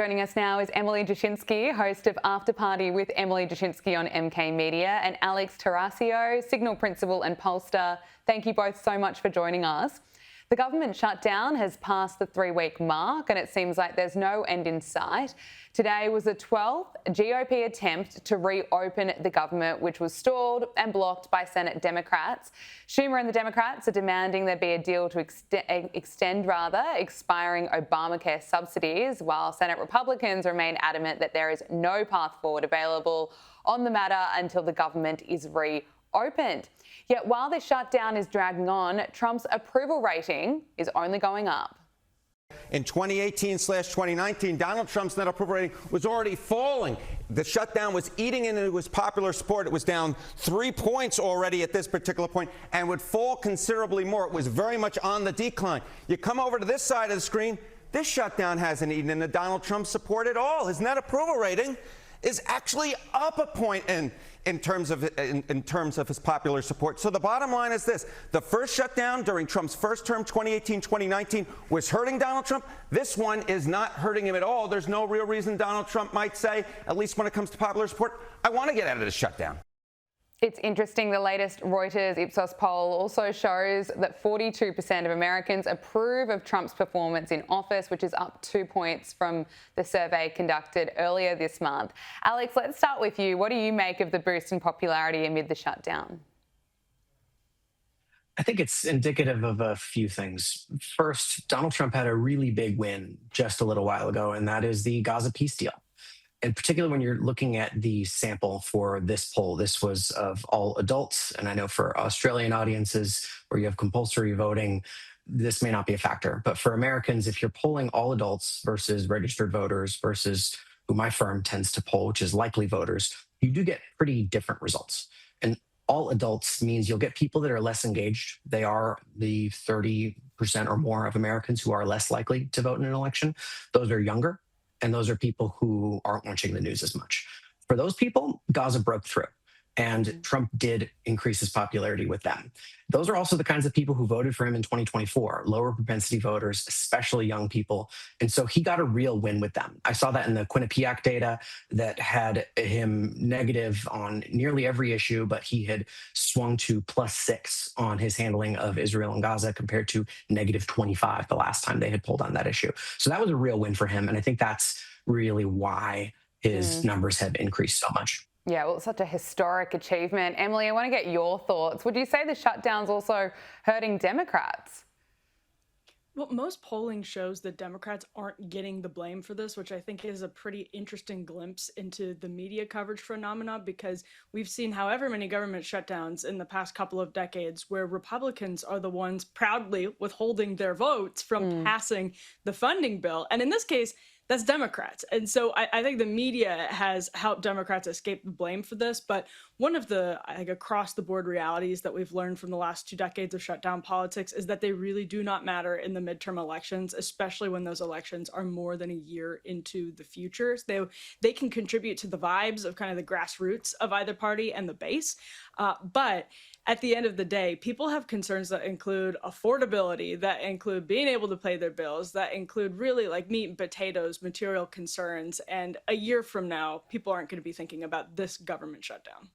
Joining us now is Emily Jashinsky, host of After Party with Emily Jashinsky on MK Media, and Alex Tarasio, Signal Principal and pollster. Thank you both so much for joining us. The government shutdown has passed the 3-week mark and it seems like there's no end in sight. Today was the 12th GOP attempt to reopen the government, which was stalled and blocked by Senate Democrats. Schumer and the Democrats are demanding there be a deal to extend expiring Obamacare subsidies, while Senate Republicans remain adamant that there is no path forward available on the matter until the government is reopened. Yet while the shutdown is dragging on, Trump's approval rating is only going up. In 2018/2019, Donald Trump's net approval rating was already falling. The shutdown was eating into his popular support. It was down 3 points already at this particular point and would fall considerably more. It was very much on the decline. You come over to this side of the screen, this shutdown hasn't eaten into Donald Trump's support at all. His net approval rating is actually up a point in terms of his popular support. So the bottom line is this: the first shutdown during Trump's first term, 2018-2019, was hurting Donald Trump. This one is not hurting him at all. There's no real reason Donald Trump might say, at least when it comes to popular support, I want to get out of this shutdown. It's interesting, the latest Reuters Ipsos poll also shows that 42% of Americans approve of Trump's performance in office, which is up 2 points from the survey conducted earlier this month. Alex, let's start with you. What do you make of the boost in popularity amid the shutdown? I think it's indicative of a few things. First, Donald Trump had a really big win just a little while ago, and that is the Gaza peace deal. In particular, when you're looking at the sample for this poll, this was of all adults. And I know for Australian audiences where you have compulsory voting, this may not be a factor. But for Americans, if you're polling all adults versus registered voters versus who my firm tends to poll, which is likely voters, you do get pretty different results. And all adults means you'll get people that are less engaged. They are the 30% or more of Americans who are less likely to vote in an election. Those are younger. And those are people who aren't watching the news as much. For those people, Gaza broke through, and Trump did increase his popularity with them. Those are also the kinds of people who voted for him in 2024, lower propensity voters, especially young people. And so he got a real win with them. I saw that in the Quinnipiac data that had him negative on nearly every issue, but he had swung to +6 on his handling of Israel and Gaza compared to -25 the last time they had polled on that issue. So that was a real win for him. And I think that's really why his numbers have increased so much. Yeah, well, it's such a historic achievement. Emily, I want to get your thoughts. Would you say the shutdown's also hurting Democrats? Well, most polling shows that Democrats aren't getting the blame for this, which I think is a pretty interesting glimpse into the media coverage phenomena, because we've seen however many government shutdowns in the past couple of decades where Republicans are the ones proudly withholding their votes from passing the funding bill. And in this case, that's Democrats. And so I think the media has helped Democrats escape the blame for this. But one of the across the board realities that we've learned from the last 2 decades of shutdown politics is that they really do not matter in the midterm elections, especially when those elections are more than a year into the future. They can contribute to the vibes of kind of the grassroots of either party and the base. But at the end of the day, people have concerns that include affordability, that include being able to pay their bills, that include really like meat and potatoes, material concerns. And a year from now, people aren't going to be thinking about this government shutdown.